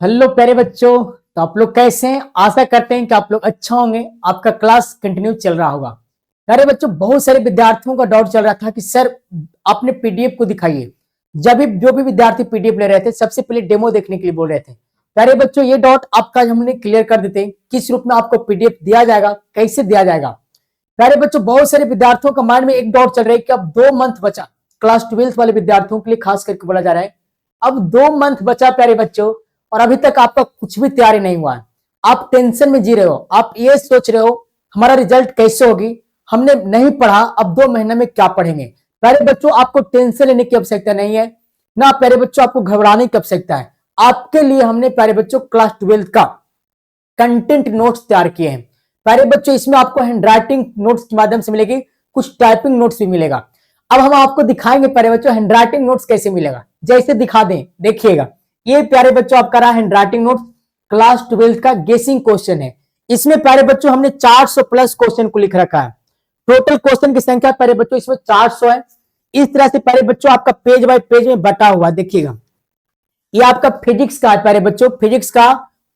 Hello प्यारे बच्चों। तो आप लोग कैसे हैं? आशा करते हैं कि आप लोग अच्छा होंगे। आपका क्लास कंटिन्यू चल रहा होगा। प्यारे बच्चों, बहुत सारे विद्यार्थियों का डाउट चल रहा था कि सर आपने पीडीएफ को दिखाइए। जब भी जो भी विद्यार्थी पीडीएफ ले रहे थे सबसे पहले डेमो देखने के लिए बोल रहे थे। प्यारे बच्चों, ये डाउट आपका हमने क्लियर कर देते हैं, किस रूप में आपको पीडीएफ दिया जाएगा, कैसे दिया जाएगा। प्यारे बच्चों, बहुत सारे विद्यार्थियों का माइंड में एक डाउट चल रहा है कि अब 2 मंथ बचा। क्लास 12th वाले विद्यार्थियों के लिए खास करके बोला जा रहा है, अब 2 मंथ बचा प्यारे बच्चों, और अभी तक आपका कुछ भी तैयारी नहीं हुआ है। आप टेंशन में जी रहे हो, आप ये सोच रहे हो हमारा रिजल्ट कैसे होगी, हमने नहीं पढ़ा, अब 2 महीने में क्या पढ़ेंगे। प्यारे बच्चों, आपको टेंशन लेने की आवश्यकता नहीं है, ना प्यारे बच्चों आपको घबराने की आवश्यकता है। आपके लिए हमने प्यारे बच्चों क्लास 12th का कंटेंट नोट्स तैयार किए हैं। प्यारे बच्चों, इसमें आपको हैंडराइटिंग नोट्स के माध्यम से मिलेगी, कुछ टाइपिंग नोट्स भी मिलेगा। अब हम आपको दिखाएंगे प्यारे बच्चों हैंडराइटिंग नोट्स कैसे मिलेगा, जैसे दिखा दें, देखिएगा। ये प्यारे बच्चों आपका रहा हैंडराइटिंग नोट्स, क्लास 12th का गेसिंग क्वेश्चन है। इसमें प्यारे बच्चों हमने 400 प्लस क्वेश्चन को लिख रखा है। टोटल क्वेश्चन की संख्या प्यारे बच्चों इसमें 400 है। इस तरह से प्यारे बच्चों आपका पेज बाय पेज में बटा हुआ देखिएगा। ये आपका फिजिक्स का है प्यारे बच्चों, फिजिक्स का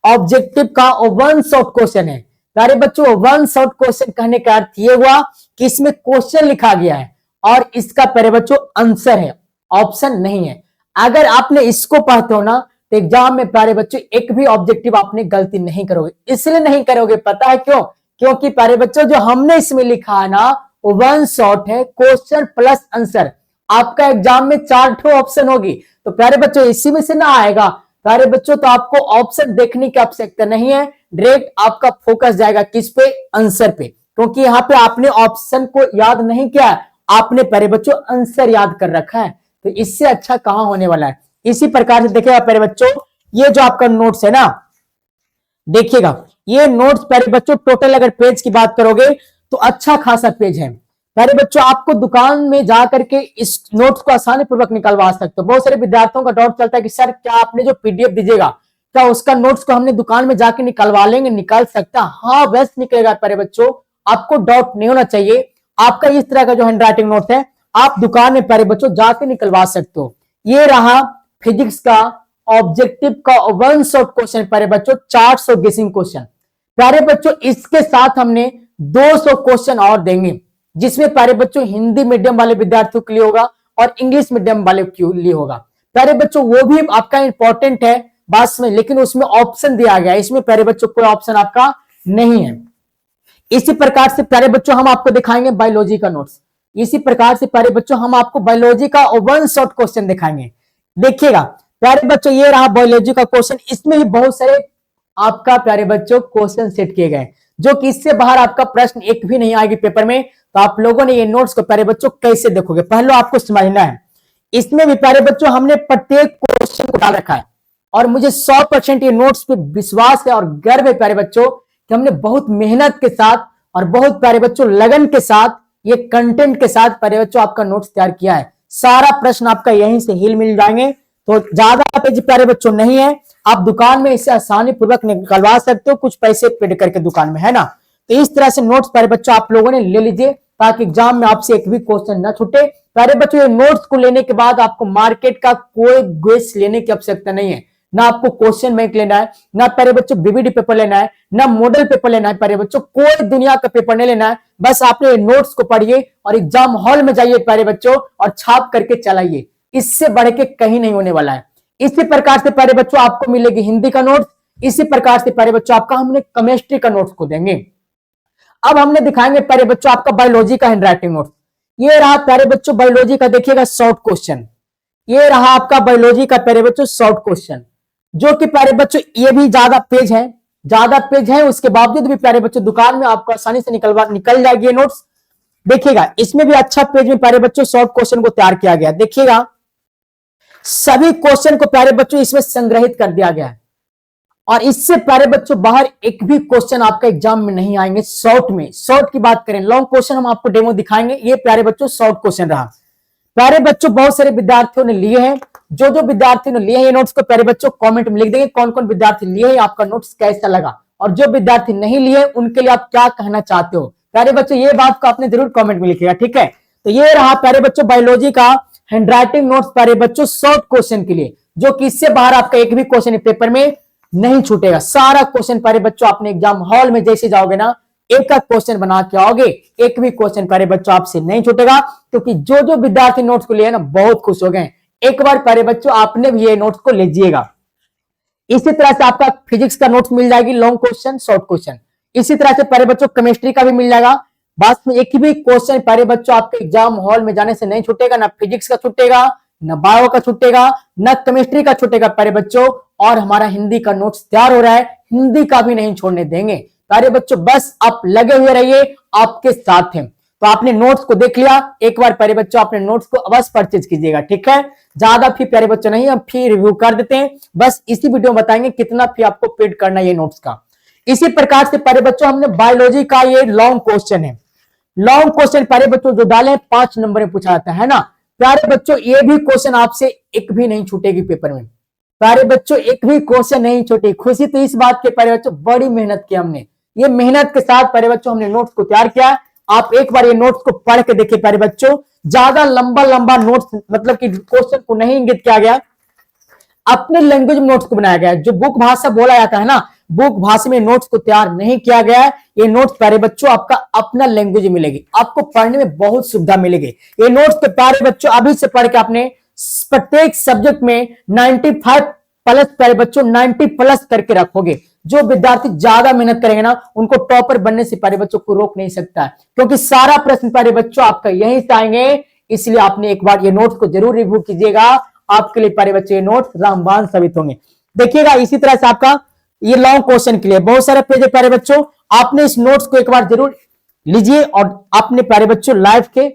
ऑब्जेक्टिव का 1 शॉर्ट क्वेश्चन है। प्यारे बच्चों 1 शॉर्ट क्वेश्चन कहने का अर्थ ये हुआ कि इसमें क्वेश्चन लिखा गया है और इसका प्यारे बच्चों आंसर है, ऑप्शन नहीं है। अगर आपने इसको पढ़ते हो ना तो एग्जाम में प्यारे बच्चों एक भी ऑब्जेक्टिव आपने गलती नहीं करोगे। इसलिए नहीं करोगे, पता है क्यों? क्योंकि प्यारे बच्चों जो हमने इसमें लिखा है ना, 1 शॉर्ट है, क्वेश्चन प्लस आंसर। आपका एग्जाम में 4 ऑप्शन होगी, तो प्यारे बच्चों इसी में से ना आएगा प्यारे बच्चों, तो आपको ऑप्शन देखने की आवश्यकता नहीं है, डायरेक्ट आपका फोकस जाएगा किस पे? आंसर पे। क्योंकि यहाँ पे आपने ऑप्शन को याद नहीं किया, आपने प्यारे बच्चों आंसर याद कर रखा है। तो इससे अच्छा कहां होने वाला है। इसी प्रकार से देखिएगा प्यारे बच्चों, ये जो आपका नोट्स है ना, देखिएगा ये नोट्स प्यारे बच्चों टोटल अगर पेज की बात करोगे तो अच्छा खासा पेज है। प्यारे बच्चों आपको दुकान में जाकर के इस नोट्स को आसानी पूर्वक निकलवा सकते हो। बहुत सारे विद्यार्थियों का डाउट चलता है कि सर क्या आपने जो पीडीएफ दीजिएगा क्या उसका नोट्स को हमने दुकान में जाके निकलवा लेंगे? निकाल सकता, हाँ बेस्ट निकलेगा प्यारे बच्चों, आपको डाउट नहीं होना चाहिए। आपका इस तरह का जो हैंडराइटिंग नोट है आप दुकान में प्यारे बच्चों जाके निकलवा सकते हो। ये रहा फिजिक्स का ऑब्जेक्टिव का 1 शॉर्ट क्वेश्चन प्यारे बच्चों, 400 गेसिंग क्वेश्चन। प्यारे बच्चों इसके साथ हमने 200 क्वेश्चन और देंगे, जिसमें प्यारे बच्चों हिंदी मीडियम वाले विद्यार्थियों के लिए होगा और इंग्लिश मीडियम वाले के लिए होगा। प्यारे बच्चों वो भी आपका इंपॉर्टेंट है बात में, लेकिन उसमें ऑप्शन दिया गया है, इसमें प्यारे बच्चों कोई ऑप्शन आपका नहीं है। इसी प्रकार से प्यारे बच्चों हम आपको दिखाएंगे बायोलॉजी का नोट्स। इसी प्रकार से प्यारे बच्चों हम आपको बायोलॉजी का 1 शॉर्ट क्वेश्चन दिखाएंगे। देखिएगा प्यारे बच्चों, ये रहा बायोलॉजी का क्वेश्चन। इसमें भी बहुत सारे आपका प्यारे बच्चों क्वेश्चन सेट किए गए, जो कि इससे बाहर आपका प्रश्न एक भी नहीं आएगी पेपर में। तो आप लोगों ने ये नोट्स को प्यारे बच्चों कैसे देखोगे, पहले आपको समझना है। इसमें भी प्यारे बच्चों हमने प्रत्येक क्वेश्चन को डाल रखा है, और मुझे 100% ये नोट्स पे विश्वास है और गर्व है प्यारे बच्चों कि हमने बहुत मेहनत के साथ और बहुत प्यारे बच्चों लगन के साथ ये कंटेंट के साथ प्यारे बच्चों आपका नोट्स तैयार किया है। सारा प्रश्न आपका यहीं से हिल मिल जाएंगे, तो ज्यादा पेज प्यारे बच्चों नहीं है, आप दुकान में इसे आसानी पूर्वक निकलवा सकते हो, कुछ पैसे पेड करके दुकान में, है ना। तो इस तरह से नोट्स प्यारे बच्चों आप लोगों ने ले लीजिए, ताकि एग्जाम में आपसे एक भी क्वेश्चन न छूटे। प्यारे बच्चों ये नोट्स को लेने के बाद आपको मार्केट का कोई गेस लेने की आवश्यकता नहीं है, ना आपको क्वेश्चन बैंक लेना है, ना प्यारे बच्चों बीबीडी पेपर लेना है, ना मॉडल पेपर लेना है। प्यारे बच्चों कोई दुनिया का पेपर नहीं लेना है, बस आपने नोट्स को पढ़िए और एग्जाम हॉल में जाइए प्यारे बच्चों और छाप करके चलाइए। इससे बढ़ के कहीं नहीं होने वाला है। इसी प्रकार से प्यारे बच्चों आपको मिलेगी हिंदी का नोट्स। इसी प्रकार से प्यारे बच्चों आपका हमने केमिस्ट्री का नोट्स को देंगे। अब हमने दिखाएंगे प्यारे बच्चों आपका बायोलॉजी का हैंडराइटिंग नोट्स। ये रहा प्यारे बच्चों बायोलॉजी का, देखिएगा शॉर्ट क्वेश्चन। ये रहा आपका बायोलॉजी का प्यारे बच्चों शॉर्ट क्वेश्चन, जो कि प्यारे बच्चों ये भी ज्यादा पेज है, उसके बावजूद भी प्यारे बच्चों दुकान में आपको आसानी से निकल जाएगी ये नोट्स। देखिएगा इसमें भी अच्छा पेज में प्यारे बच्चों शॉर्ट क्वेश्चन को तैयार किया गया। देखिएगा सभी क्वेश्चन को प्यारे बच्चों इसमें संग्रहित कर दिया गया है, और इससे प्यारे बच्चों बाहर एक भी क्वेश्चन आपका एग्जाम में नहीं आएंगे। शॉर्ट की बात करें, लॉन्ग क्वेश्चन हम आपको डेमो दिखाएंगे। ये प्यारे बच्चों शॉर्ट क्वेश्चन रहा। प्यारे बच्चों बहुत सारे विद्यार्थियों ने लिए हैं, जो विद्यार्थियों ने लिए हैं ये नोट्स को प्यारे बच्चों कमेंट में लिख देंगे कौन कौन विद्यार्थी लिए हैं, आपका नोट्स कैसा लगा, और जो विद्यार्थी नहीं लिए उनके लिए आप क्या कहना चाहते हो। प्यारे बच्चों ये बात को आपने जरूर कमेंट में लिखेगा, ठीक है। तो ये रहा प्यारे बच्चों बायोलॉजी का हैंडराइटिंग नोट्स प्यारे बच्चों शॉर्ट क्वेश्चन के लिए, जो कि इससे बाहर आपका एक भी क्वेश्चन पेपर में नहीं छूटेगा। सारा क्वेश्चन प्यारे बच्चों आपने एग्जाम हॉल में जैसे जाओगे ना, एक एक क्वेश्चन बना के आओगे, एक भी क्वेश्चन प्यारे बच्चों आपसे नहीं छूटेगा, क्योंकि जो जो विद्यार्थी नोट्स को लिए ना बहुत खुश हो गए। एक बार प्यारे बच्चों आपने भी ये नोट्स को लीजिएगा। इसी तरह से आपका फिजिक्स का नोट्स मिल जाएगी, लॉन्ग क्वेश्चन, शॉर्ट क्वेश्चन। इसी तरह से प्यारे बच्चों केमिस्ट्री का भी मिल जाएगा। बस में एक भी क्वेश्चन प्यारे बच्चों आपके एग्जाम हॉल में जाने से नहीं छूटेगा, ना फिजिक्स का छूटेगा, न बायो का छूटेगा, न केमिस्ट्री का छूटेगा प्यारे बच्चों। और हमारा हिंदी का नोट्स तैयार हो रहा है, हिंदी का भी नहीं छोड़ने देंगे प्यारे बच्चों। बस आप लगे हुए रहिए, आपके साथ हैं। तो आपने नोट्स को देख लिया, एक बार प्यारे बच्चों अपने नोट्स को अवश्य परचेज कीजिएगा, ठीक है। ज्यादा फी प्यारे बच्चों नहीं, हम फी रिव्यू कर देते हैं, बस इसी वीडियो में बताएंगे कितना फी आपको पेड करना है ये नोट्स का। इसी प्रकार से प्यारे बच्चों हमने बायोलॉजी का ये लॉन्ग क्वेश्चन है, लॉन्ग क्वेश्चन प्यारे बच्चों जो डाले 5 नंबर में पूछा जाता है ना प्यारे बच्चों। ये भी क्वेश्चन आपसे एक भी नहीं छूटेगी पेपर में प्यारे बच्चों, एक भी क्वेश्चन नहीं छूटेगी। खुशी तो इस बात के प्यारे बच्चों, बड़ी मेहनत की हमने, ये मेहनत के साथ प्यारे बच्चों हमने नोट्स को तैयार किया। आप एक बार ये नोट्स को पढ़ के देखिए प्यारे बच्चों। ज्यादा लंबा लंबा नोट्स मतलब कि क्वेश्चन को नहीं इंगित किया गया, अपने लैंग्वेज में नोट्स को बनाया गया। जो बुक भाषा बोला जाता है ना, बुक भाषा में नोट्स को तैयार नहीं किया गया है। ये नोट्स प्यारे बच्चों आपका अपना लैंग्वेज मिलेगी, आपको पढ़ने में बहुत सुविधा मिलेगी। ये नोट्स के प्यारे बच्चों अभी से पढ़ के आपने प्रत्येक सब्जेक्ट में 95 प्लस प्यारे बच्चों 90 प्लस करके रखोगे। जो विद्यार्थी ज्यादा मेहनत करेंगे ना, उनको टॉपर बनने से प्यारे बच्चों को रोक नहीं सकता है, क्योंकि सारा प्रश्न प्यारे बच्चों आपका यहीं से आएंगे। इसलिए आपने एक बार ये नोट्स को जरूर रिव्यू कीजिएगा, आपके लिए प्यारे बच्चे ये नोट्स रामबाण साबित होंगे। देखिएगा इसी तरह से आपका ये लॉन्ग क्वेश्चन के लिए बहुत सारे पेज है प्यारे बच्चों। आपने इस नोट्स को एक बार जरूर लीजिए और अपने प्यारे बच्चों लाइफ के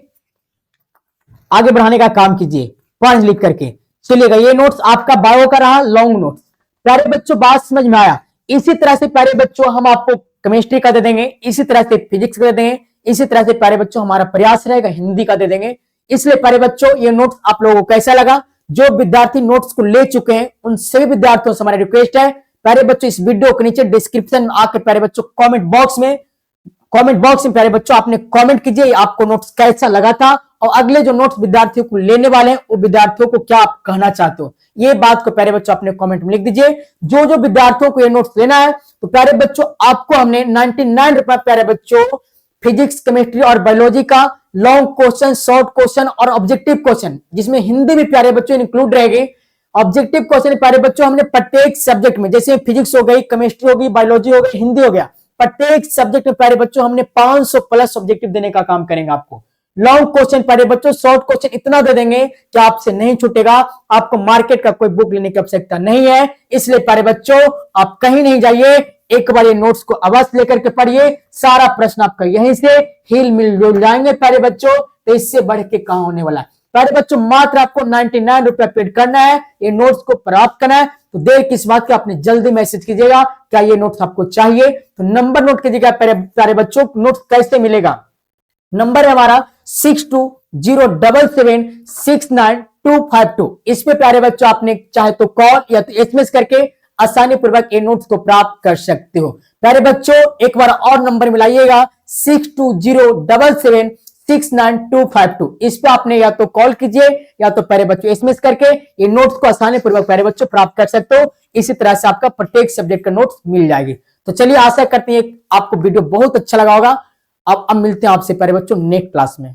आगे बढ़ाने का काम कीजिए पढ़ लिख करके। चलिएगा ये नोट्स आपका बायो का रहा, लॉन्ग नोट्स प्यारे बच्चों, बात समझ में आया। इसी तरह से प्यारे बच्चों हम आपको केमिस्ट्री का दे देंगे, इसी तरह से फिजिक्स का दे देंगे, इसी तरह से प्यारे बच्चों हमारा प्रयास रहेगा हिंदी का दे देंगे। इसलिए प्यारे बच्चों ये नोट्स आप लोगों को कैसा लगा? जो विद्यार्थी नोट्स को ले चुके हैं उन सभी विद्यार्थियों से हमारा रिक्वेस्ट है प्यारे बच्चों, इस वीडियो के नीचे डिस्क्रिप्शन में आकर प्यारे बच्चों कमेंट बॉक्स में प्यारे बच्चों आपने कमेंट कीजिए आपको नोट्स कैसा लगा था, और अगले जो नोट्स विद्यार्थियों को लेने वाले हैं वो विद्यार्थियों को क्या आप कहना चाहते हो, ये बात को प्यारे बच्चों अपने कमेंट में लिख दीजिए। जो जो विद्यार्थियों को ये नोट्स लेना है तो प्यारे बच्चों आपको हमने 99 रुपए प्यारे बच्चों फिजिक्स, केमिस्ट्री और बायोलॉजी का लॉन्ग क्वेश्चन, शॉर्ट क्वेश्चन और ऑब्जेक्टिव क्वेश्चन, जिसमें हिंदी भी प्यारे बच्चों इंक्लूड रहेगी। ऑब्जेक्टिव क्वेश्चन प्यारे बच्चों हमने प्रत्येक सब्जेक्ट में, जैसे फिजिक्स हो गई, केमिस्ट्री होगी, बायोलॉजी हो गई, हिंदी हो गया, प्रत्येक सब्जेक्ट में प्यारे बच्चों हमने 500 प्लस ऑब्जेक्टिव देने का काम करेंगे आपको। लॉन्ग क्वेश्चन प्यारे बच्चों, शॉर्ट क्वेश्चन इतना दे देंगे कि आपसे नहीं छूटेगा, आपको मार्केट का कोई बुक लेने की आवश्यकता नहीं है। इसलिए प्यारे बच्चों आप कहीं नहीं जाइए, एक बार ये नोट्स को अवश्य लेकर के पढ़िए, सारा प्रश्न आपका यहीं से हिल मिल जुल जाएंगे प्यारे बच्चों। तो इससे बढ़ के कहां होने वाला है प्यारे बच्चों, मात्र आपको 99 रुपए पेड करना है, ये नोट्स को प्राप्त करना है। तो देर किस बात की, आपने जल्दी मैसेज कीजिएगा क्या ये नोट्स आपको चाहिए। तो नंबर नोट कीजिएगा प्यारे बच्चों, नोट्स कैसे मिलेगा? नंबर है हमारा 6207769252। इस पे प्यारे बच्चों आपने चाहे तो कॉल या तो एसएमएस करके आसानी पूर्वक ये नोट्स को प्राप्त कर सकते हो। प्यारे बच्चों एक बार और नंबर मिलाइएगा 6207769252। इस पे आपने या तो कॉल कीजिए या तो प्यारे बच्चों एसएमएस करके ये नोट्स को आसानी पूर्वक प्यारे बच्चों प्राप्त कर सकते हो। इसी तरह से आपका प्रत्येक सब्जेक्ट का नोट्स मिल जाएगी। तो चलिए आशा करते हैं आपको वीडियो बहुत अच्छा लगा होगा। अब मिलते हैं आपसे प्यारे बच्चों नेक्स्ट क्लास में।